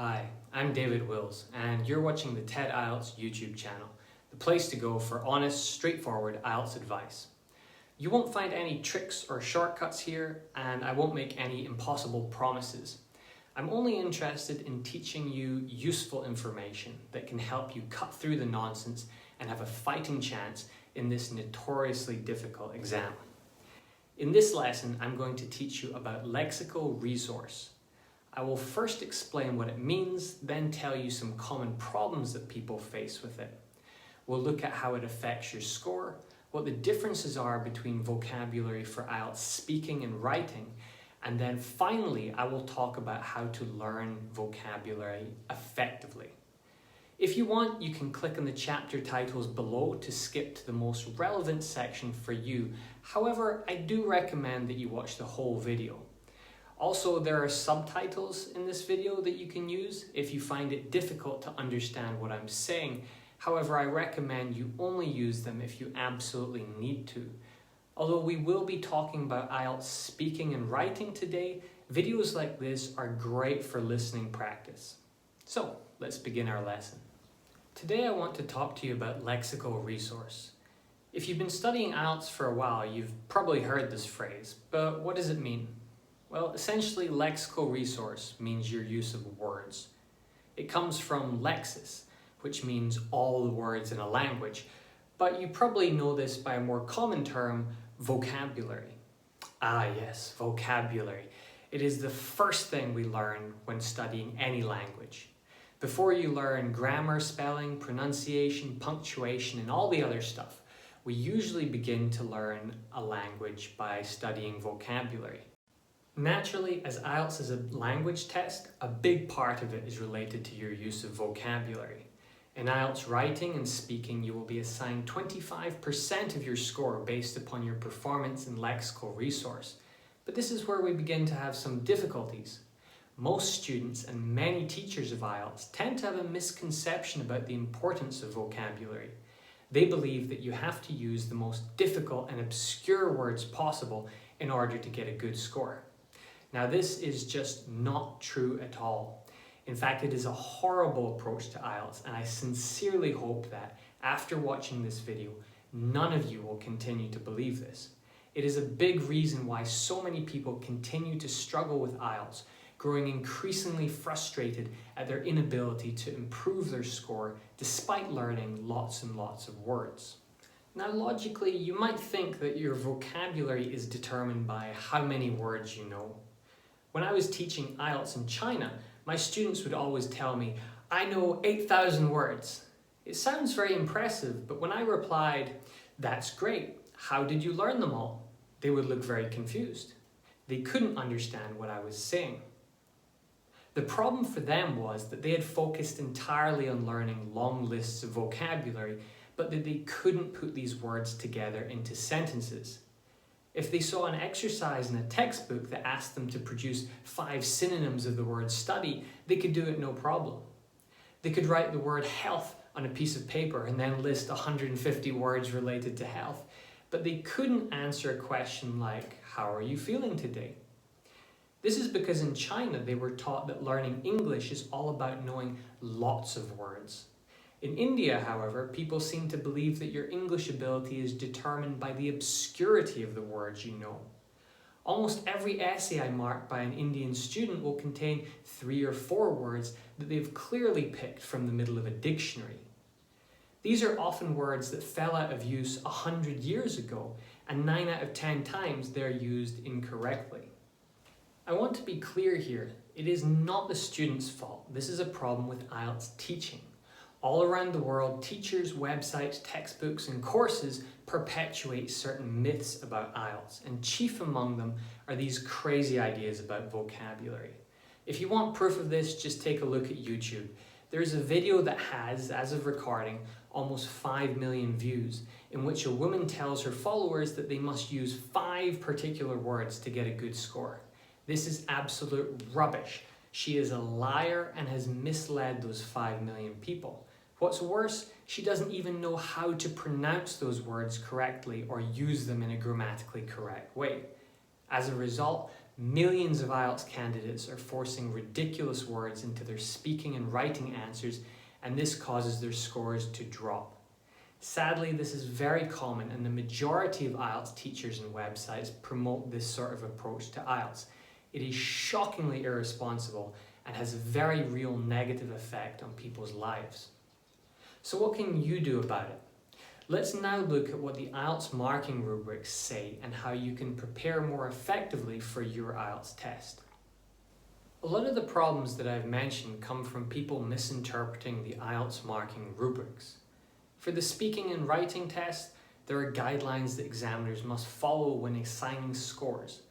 Hi, I'm David Wills, and you're watching the TED-IELTS YouTube channel, the place to go for honest, straightforward IELTS advice. You won't find any tricks or shortcuts here, and I won't make any impossible promises. I'm only interested in teaching you useful information that can help you cut through the nonsense and have a fighting chance in this notoriously difficult exam. In this lesson, I'm going to teach you about Lexical Resource. I will first explain what it means, then tell you some common problems that people face with it. We'll look at how it affects your score, what the differences are between vocabulary for IELTS speaking and writing, and then finally I will talk about how to learn vocabulary effectively. If you want, you can click on the chapter titles below to skip to the most relevant section for you. However, I do recommend that you watch the whole video. Also, there are subtitles in this video that you can use if you find it difficult to understand what I'm saying. However, I recommend you only use them if you absolutely need to. Although we will be talking about IELTS speaking and writing today, videos like this are great for listening practice. So, let's begin our lesson. Today I want to talk to you about Lexical Resource. If you've been studying IELTS for a while, you've probably heard this phrase, but what does it mean? Well, essentially, lexical resource means your use of words. It comes from lexis, which means all the words in a language, but you probably know this by a more common term, vocabulary. Ah yes, vocabulary. It is the first thing we learn when studying any language. Before you learn grammar, spelling, pronunciation, punctuation, and all the other stuff, we usually begin to learn a language by studying vocabulary. Naturally, as IELTS is a language test, a big part of it is related to your use of vocabulary. In IELTS writing and speaking, you will be assigned 25% of your score based upon your performance in Lexical Resource. But this is where we begin to have some difficulties. Most students and many teachers of IELTS tend to have a misconception about the importance of vocabulary. They believe that you have to use the most difficult and obscure words possible in order to get a good score. Now, this is just not true at all. In fact, it is a horrible approach to IELTS, and I sincerely hope that after watching this video, none of you will continue to believe this. It is a big reason why so many people continue to struggle with IELTS, growing increasingly frustrated at their inability to improve their score despite learning lots and lots of words. Now, logically, you might think that your vocabulary is determined by how many words you know. When I was teaching IELTS in China, my students would always tell me, I know 8,000 words. It sounds very impressive, but when I replied, that's great, how did you learn them all? They would look very confused. They couldn't understand what I was saying. The problem for them was that they had focused entirely on learning long lists of vocabulary, but that they couldn't put these words together into sentences. If they saw an exercise in a textbook that asked them to produce 5 synonyms of the word study, they could do it no problem. They could write the word health on a piece of paper and then list 150 words related to health, but they couldn't answer a question like, how are you feeling today? This is because in China they were taught that learning English is all about knowing lots of words. In India, however, people seem to believe that your English ability is determined by the obscurity of the words you know. Almost every essay I mark by an Indian student will contain 3 or 4 words that they've clearly picked from the middle of a dictionary. These are often words that fell out of use 100 years ago, and 9 out of 10 times they're used incorrectly. I want to be clear here, it is not the student's fault. This is a problem with IELTS teaching. All around the world, teachers, websites, textbooks, and courses perpetuate certain myths about IELTS, and chief among them are these crazy ideas about vocabulary. If you want proof of this, just take a look at YouTube. There's a video that has, as of recording, almost 5 million views, in which a woman tells her followers that they must use 5 particular words to get a good score. This is absolute rubbish. She is a liar and has misled those 5 million people. What's worse, she doesn't even know how to pronounce those words correctly or use them in a grammatically correct way. As a result, Millions of IELTS candidates are forcing ridiculous words into their speaking and writing answers, and this causes their scores to drop. Sadly, this is very common, and the majority of IELTS teachers and websites promote this sort of approach to IELTS. It is shockingly irresponsible and has a very real negative effect on people's lives. So what can you do about it? Let's now look at what the IELTS marking rubrics say and how you can prepare more effectively for your IELTS test. A lot of the problems that I've mentioned come from people misinterpreting the IELTS marking rubrics. For the speaking and writing test, there are guidelines that examiners must follow when assigning scores.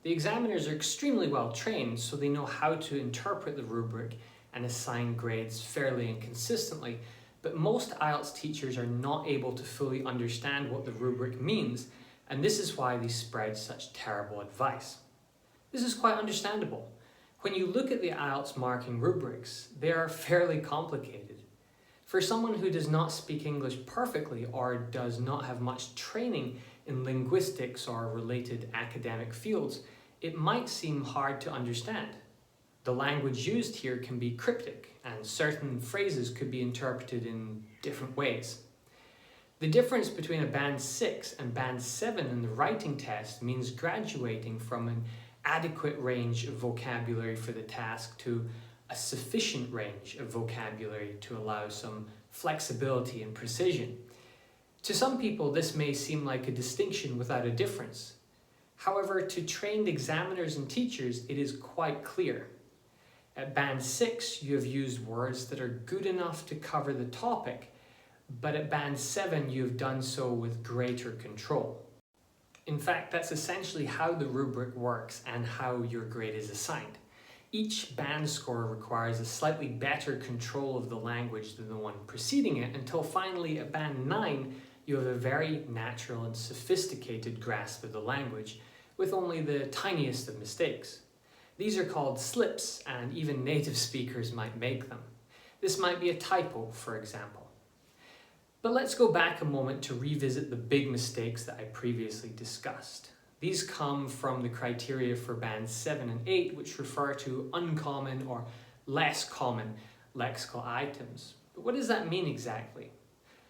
The examiners are extremely well trained, so they know how to interpret the rubric and assign grades fairly and consistently, but most IELTS teachers are not able to fully understand what the rubric means, and this is why they spread such terrible advice. This is quite understandable. When you look at the IELTS marking rubrics, they are fairly complicated. For someone who does not speak English perfectly or does not have much training in linguistics or related academic fields, it might seem hard to understand. The language used here can be cryptic, and certain phrases could be interpreted in different ways. The difference between a Band 6 and Band 7 in the writing test means graduating from an adequate range of vocabulary for the task to a sufficient range of vocabulary to allow some flexibility and precision. To some people, this may seem like a distinction without a difference. However, to trained examiners and teachers, it is quite clear. At Band 6, you have used words that are good enough to cover the topic, but at Band 7, you have done so with greater control. In fact, that's essentially how the rubric works and how your grade is assigned. Each band score requires a slightly better control of the language than the one preceding it, until finally at Band 9, you have a very natural and sophisticated grasp of the language, with only the tiniest of mistakes. These are called slips, and even native speakers might make them. This might be a typo, for example. But let's go back a moment to revisit the big mistakes that I previously discussed. These come from the criteria for Bands 7 and 8, which refer to uncommon or less common lexical items. But what does that mean exactly?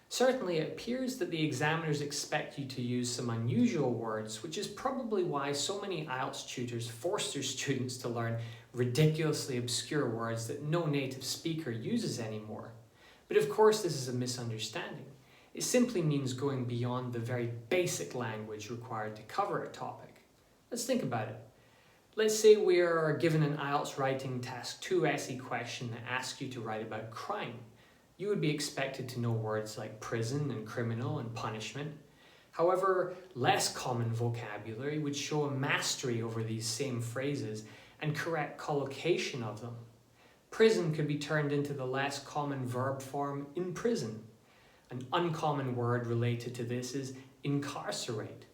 Certainly, it appears that the examiners expect you to use some unusual words, which is probably why so many IELTS tutors force their students to learn ridiculously obscure words that no native speaker uses anymore. But of course, this is a misunderstanding. It simply means going beyond the very basic language required to cover a topic. Let's think about it. Let's say we are given an IELTS writing task 2 essay question that asks you to write about crime. You would be expected to know words like prison and criminal and punishment. However, less common vocabulary would show a mastery over these same phrases and correct collocation of them. Prison could be turned into the less common verb form in prison. An uncommon word related to this is incarcerate.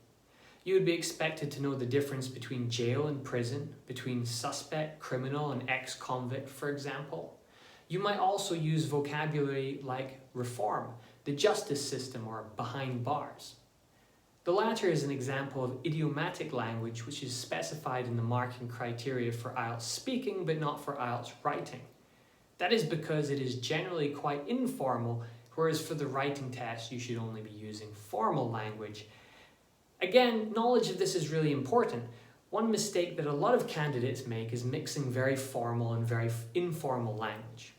You would be expected to know the difference between jail and prison, between suspect, criminal, and ex-convict, for example. You might also use vocabulary like reform, the justice system, or behind bars. The latter is an example of idiomatic language which is specified in the marking criteria for IELTS speaking but not for IELTS writing. That is because it is generally quite informal, whereas for the writing test you should only be using formal language. Again, knowledge of this is really important. One mistake that a lot of candidates make is mixing very formal and very informal language.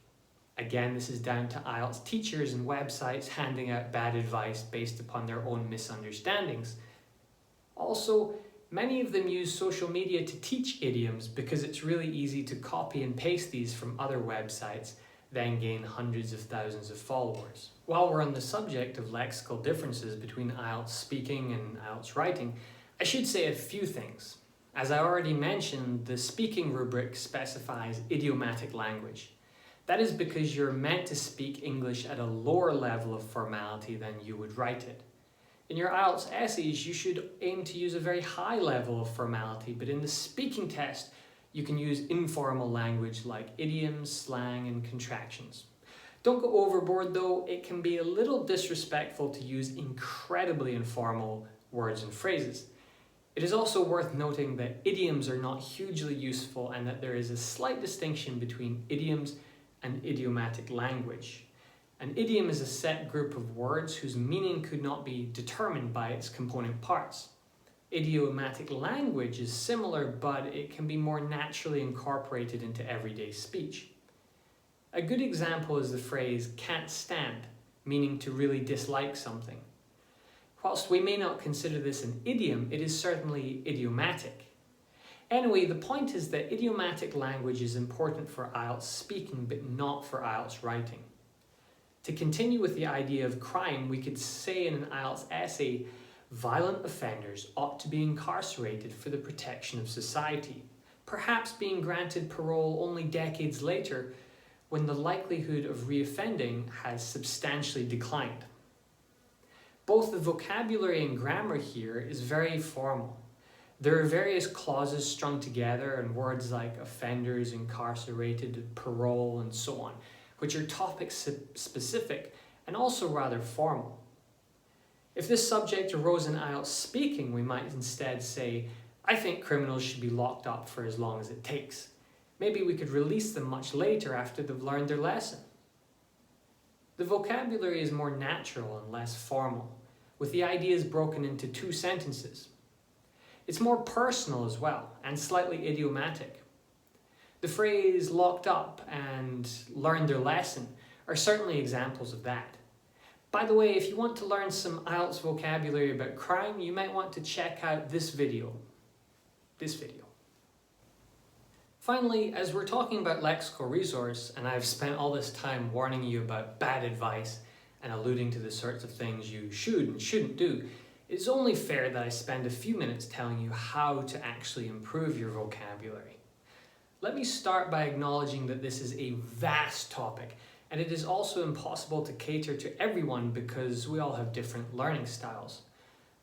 Again, this is down to IELTS teachers and websites handing out bad advice based upon their own misunderstandings. Also, many of them use social media to teach idioms because it's really easy to copy and paste these from other websites, then gain hundreds of thousands of followers. While we're on the subject of lexical differences between IELTS speaking and IELTS writing, I should say a few things. As I already mentioned, the speaking rubric specifies idiomatic language. That is because you're meant to speak English at a lower level of formality than you would write it. In your IELTS essays, you should aim to use a very high level of formality, but in the speaking test, you can use informal language like idioms, slang, and contractions. Don't go overboard though, it can be a little disrespectful to use incredibly informal words and phrases. It is also worth noting that idioms are not hugely useful and that there is a slight distinction between idioms and idiomatic language. An idiom is a set group of words whose meaning could not be determined by its component parts. Idiomatic language is similar, but it can be more naturally incorporated into everyday speech. A good example is the phrase "can't stand," meaning to really dislike something. Whilst we may not consider this an idiom, it is certainly idiomatic. Anyway, the point is that idiomatic language is important for IELTS speaking, but not for IELTS writing. To continue with the idea of crime, we could say in an IELTS essay, violent offenders ought to be incarcerated for the protection of society, perhaps being granted parole only decades later when the likelihood of reoffending has substantially declined. Both the vocabulary and grammar here is very formal. There are various clauses strung together and words like offenders, incarcerated, parole, and so on, which are topic specific and also rather formal. If this subject arose in IELTS speaking, we might instead say, I think criminals should be locked up for as long as it takes. Maybe we could release them much later after they've learned their lesson. The vocabulary is more natural and less formal, with the ideas broken into two sentences. It's more personal as well, and slightly idiomatic. The phrase "locked up" and "learned their lesson" are certainly examples of that. By the way, if you want to learn some IELTS vocabulary about crime, you might want to check out this video. Finally, as we're talking about Lexical Resource, and I've spent all this time warning you about bad advice and alluding to the sorts of things you should and shouldn't do, it's only fair that I spend a few minutes telling you how to actually improve your vocabulary. Let me start by acknowledging that this is a vast topic, and it is also impossible to cater to everyone because we all have different learning styles.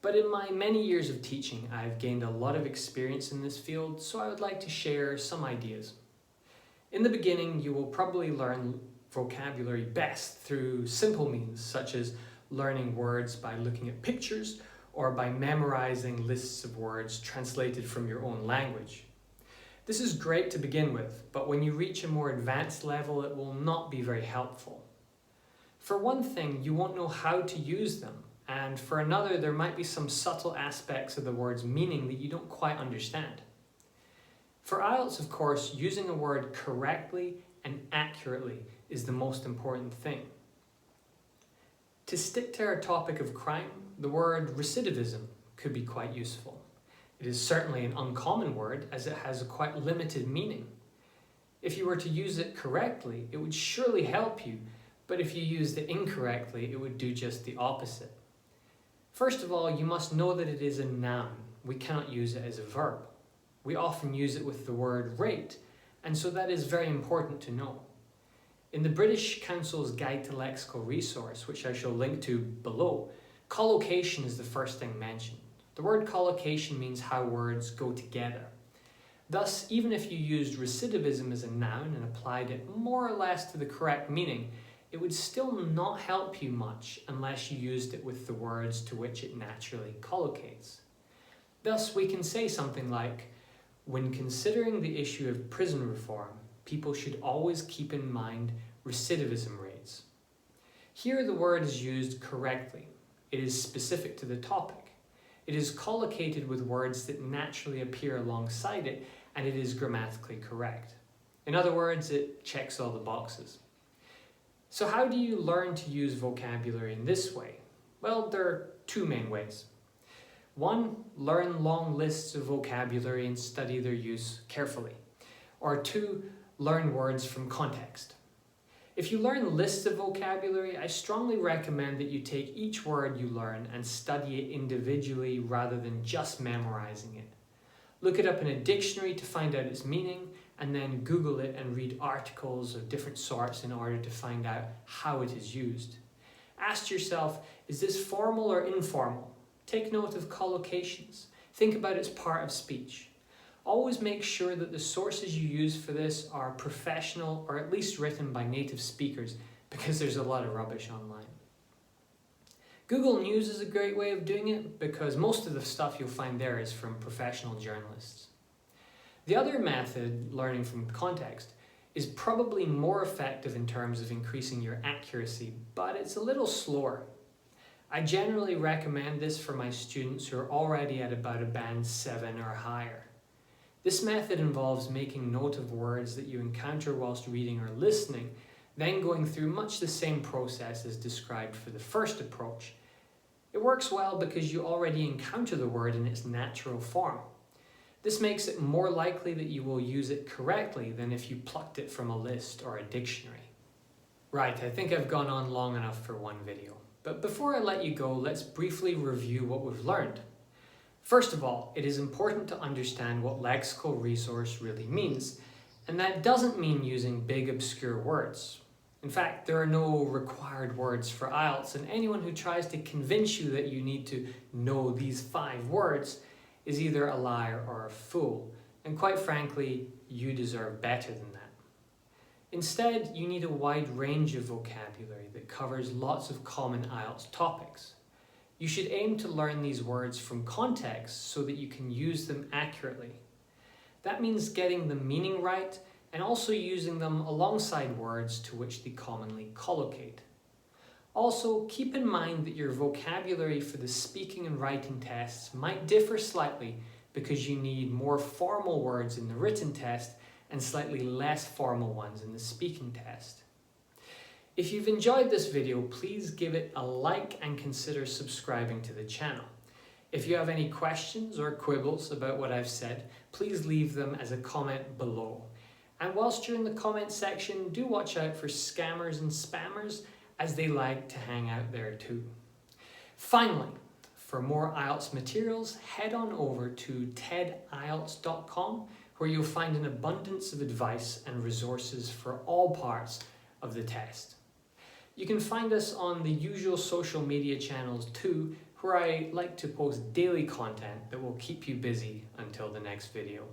But in my many years of teaching, I've gained a lot of experience in this field, so I would like to share some ideas. In the beginning, you will probably learn vocabulary best through simple means, such as learning words by looking at pictures or by memorizing lists of words translated from your own language. This is great to begin with, but when you reach a more advanced level, it will not be very helpful. For one thing, you won't know how to use them. And for another, there might be some subtle aspects of the word's meaning that you don't quite understand. For IELTS, of course, using a word correctly and accurately is the most important thing. To stick to our topic of crime, the word recidivism could be quite useful. It is certainly an uncommon word as it has a quite limited meaning. If you were to use it correctly, it would surely help you, but if you used it incorrectly, it would do just the opposite. First of all, you must know that it is a noun. We cannot use it as a verb. We often use it with the word rate, and so that is very important to know. In the British Council's Guide to Lexical Resource, which I shall link to below, collocation is the first thing mentioned. The word collocation means how words go together. Thus, even if you used recidivism as a noun and applied it more or less to the correct meaning, it would still not help you much unless you used it with the words to which it naturally collocates. Thus, we can say something like, when considering the issue of prison reform, people should always keep in mind recidivism rates. Here the word is used correctly. It is specific to the topic. It is collocated with words that naturally appear alongside it, and it is grammatically correct. In other words, it checks all the boxes. So how do you learn to use vocabulary in this way? Well, there are two main ways. One, learn long lists of vocabulary and study their use carefully. Or two, learn words from context. If you learn lists of vocabulary, I strongly recommend that you take each word you learn and study it individually rather than just memorizing it. Look it up in a dictionary to find out its meaning, and then Google it and read articles of different sorts in order to find out how it is used. Ask yourself, is this formal or informal? Take note of collocations. Think about its part of speech. Always make sure that the sources you use for this are professional or at least written by native speakers, because there's a lot of rubbish online. Google News is a great way of doing it because most of the stuff you'll find there is from professional journalists. The other method, learning from context, is probably more effective in terms of increasing your accuracy, but it's a little slower. I generally recommend this for my students who are already at about a band 7 or higher. This method involves making note of words that you encounter whilst reading or listening, then going through much the same process as described for the first approach. It works well because you already encounter the word in its natural form. This makes it more likely that you will use it correctly than if you plucked it from a list or a dictionary. Right, I think I've gone on long enough for one video. But before I let you go, let's briefly review what we've learned. First of all, it is important to understand what lexical resource really means, and that doesn't mean using big obscure words. In fact, there are no required words for IELTS, and anyone who tries to convince you that you need to know these 5 words is either a liar or a fool, and quite frankly, you deserve better than that. Instead, you need a wide range of vocabulary that covers lots of common IELTS topics. You should aim to learn these words from context so that you can use them accurately. That means getting the meaning right and also using them alongside words to which they commonly collocate. Also, keep in mind that your vocabulary for the speaking and writing tests might differ slightly because you need more formal words in the written test and slightly less formal ones in the speaking test. If you've enjoyed this video, please give it a like and consider subscribing to the channel. If you have any questions or quibbles about what I've said, please leave them as a comment below. And whilst you're in the comment section, do watch out for scammers and spammers, as they like to hang out there too. Finally, for more IELTS materials, head on over to TED-IELTS.com, where you'll find an abundance of advice and resources for all parts of the test. You can find us on the usual social media channels too, where I like to post daily content that will keep you busy until the next video.